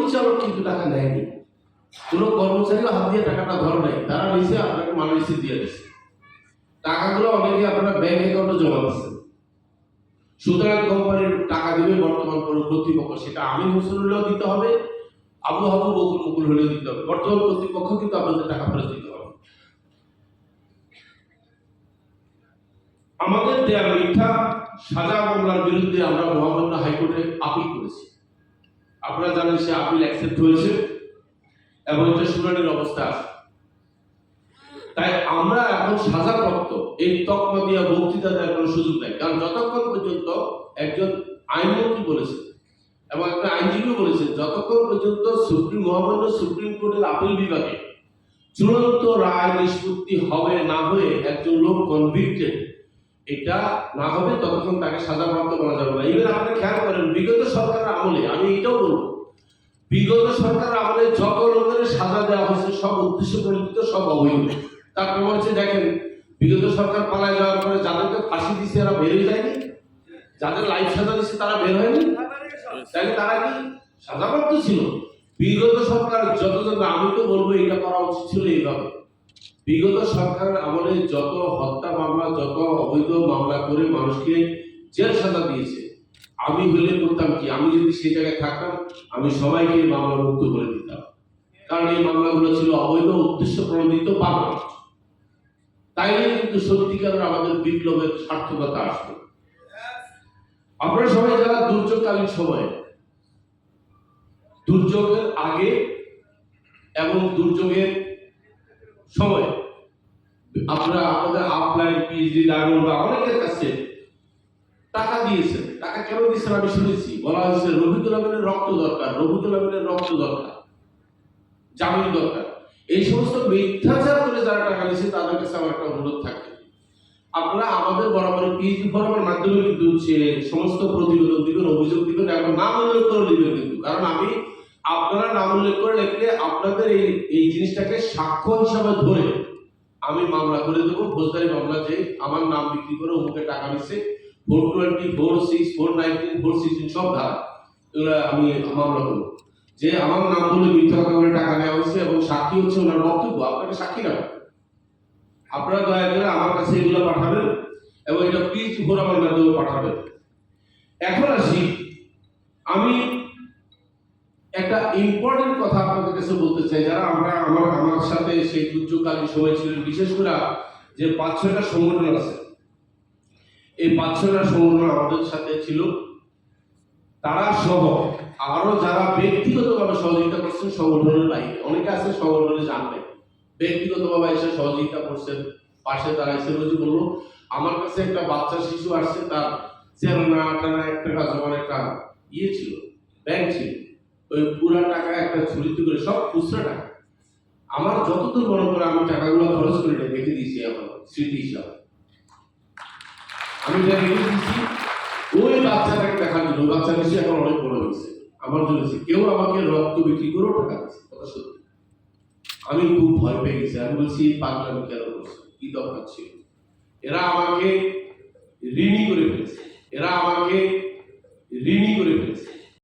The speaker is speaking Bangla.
পরিচালক কিন্তু টাকা নেয়নি, কোনো কর্মচারীও হাত দিয়ে টাকাটা ধরে নেয়, তারা নিচে আপনাকে মাল রিসিভ দিয়ে দিচ্ছে। টাকাগুলো অনেকে আপনারা ব্যাংক অ্যাকাউন্টে জমা দিচ্ছেন। সুতরাং কোম্পানির টাকা দিবে বর্তমান কোনো কর্তৃপক্ষ, সেটা আমির হোসেন হলেও দিতে হবে, আবু হাবু বকুল মুকুল হলেও দিতে হবে। বর্তমান কর্তৃপক্ষ কিন্তু আপনাদের টাকা ফেরত দিতে হবে। আমাদের দেয়া মিথ্যা সাজা মামলার বিরুদ্ধে আমরা মহামান্য হাইকোর্টে আপিল করেছি। আপনারা জানেন সে আপিল অ্যাকসেপ্ট হয়েছে এবং এটা শুনানির অবস্থা আছে। তাই আমরা এখন সাজাপ্রাপ্ত এই তকমা দিয়া বক্তৃতা দেওয়ার কোনো সুযোগ নাই, কারণ যতক্ষণ পর্যন্ত একজন আইনমন্ত্রী বলেছেন এবং একটা আইনজীবী বলেছেন, যতক্ষণ পর্যন্ত মহামান্য সুপ্রিম কোর্টের আপিল বিভাগে চূড়ান্ত রায় নিষ্পত্তি হবে না হয়ে একজন লোক কনভিক্টেড এটা না হবে, ততক্ষণ তাকে সাজাপ্রাপ্ত করা যাবে না। ইভেন আপনি খেয়াল করেন বিগত সরকারের আমলে, আমি এটাও বলবো, বিগত সরকারের আমলে যত লোকের সাজা দেওয়া হয়েছে সব উদ্দেশ্য প্রণোদিত, সব অবৈধ। তার প্রমাণ হচ্ছে দেখেন, বিগত সরকার পালায় যাওয়ার পরে যাদেরকে ফাঁসি দিচ্ছে এরা বের হয়ে যায়নি, যাদের লাইফ সাজা দিচ্ছে তারা বের হয়নি, তাহলে তারা কি সাজাপ্রাপ্ত ছিল? বিগত সরকার যতজন, আমি তো বলবো এটা করা উচিত ছিল এইভাবে, বিগত সরকারের আমলে যত হত্যা মামলা, যত অবৈধ মামলা করে মানুষকে জেল সাজা দিয়েছে, আমি হলে করতাম কি, আমি যদি সেই জায়গায় থাকতাম আমি সবাইকে মামলা মুক্ত করে দিতাম, কারণ এই মামলাগুলো ছিল অবৈধ, উদ্দেশ্য প্রণোদিত, পাগল। তাইলে কিন্তু সত্যিকারের আমাদের বিপ্লবের সার্থকতা আসবে। আপনারা সবাই যারা দুর্যোগকালীন সময়ে, দুর্যোগের আগে এবং দুর্যোগের সময় আপনারা আমাদের আপলাইন, পিএইচডি, ডায়মন্ড বা অনেকের কাছে টাকা দিয়েছেন। টাকা কেন দিয়েছেন আমি শুনেছি, বলা হয়েছে রফিকুল আমিনের রক্ত দরকার, রফিকুল আমিনের রক্ত দরকার, জামিন দরকার। এই সমস্ত মিথ্যাচার করে যারা টাকা দিয়েছে তাদের কাছে আমার একটা অনুরোধ থাকে, আপনারা আমাদের বরাবর পিএইচডি ফোরামের মাধ্যমে কিন্তু সমস্ত প্রতিবেদন দিবেন, অভিযোগ দিবেন এবং নাম উল্লেখ করে দিবেন কিন্তু, কারণ আমি আপনারা নাম উল্লেখ করে লিখলে আপনাদের এই জিনিসটাকে সাক্ষ্য হিসাবে ধরে আমি মামলা করে দেবো, ফৌজদারি মামলা, যে আমার নাম বিক্রি করে অমুকে টাকা নিচ্ছে, 420, 46, 419, 416 সব ধারা এগুলো আমি মামলা করবো, যে আমার নাম বলে মিথ্যা কথা বলে টাকা নেওয়া হয়েছে এবং সাক্ষী হচ্ছে ওনার বক্তব্য। আপনাকে সাক্ষী না, আপনারা দয়া করে আমার কাছে এগুলো পাঠাবেন এবং এটা পিএইচডি ফোরামের মাধ্যমে পাঠাবেন। এখন আসি, আমি একটা ইম্পর্টেন্ট কথা আপনাদের কাছে বলতে চাই, যারা আমার সাথে সেই দুর্যোগকালীন সময় ছিলেন, বিশেষ করে যে 5-6টা সংগঠন আছে, এই 5-6টা সংগঠন আমাদের সাথে ছিল, তারা সহ আরো যারা ব্যক্তিগতভাবে সহযোগিতা করছেন সংগঠনের বাইরে, অনেকে আছে সংগঠনে জানবে, ব্যক্তিগতভাবে এসে সহযোগিতা করছেন, পাশে দাঁড়াইছেন। ওই যে বললো, আমার কাছে একটা বাচ্চা শিশু আসছে, তার 1,800 টাকা জমার একটা ছিল, ব্যাংক ছিল, ওই পুরা টাকা একটা ছুরিতে করে, সব খুচরা টাকা, আমার যতদূর মনে করে আমি টাকাগুলো খরচ করে রেখে দিয়েছি আমার স্মৃতি হিসাবে, আমি রেখে দিয়েছি ওই বাচ্চাটাকে দেখার জন্য। বাচ্চা বেশি এখন অনেক বড় হয়েছে, আমার জন্য কেউ আমাকে রক্ত বিক্রি করেও টাকা দিচ্ছে, কথা সত্যি। আমি খুব ভয় পেয়ে গেছি, আমি বলছি পাগলামি কেন করছে, কি দরকার ছিল? এরা আমাকে ঋণী করে ফেলেছে, এরা আমাকে ঋণী করে ফেলেছে।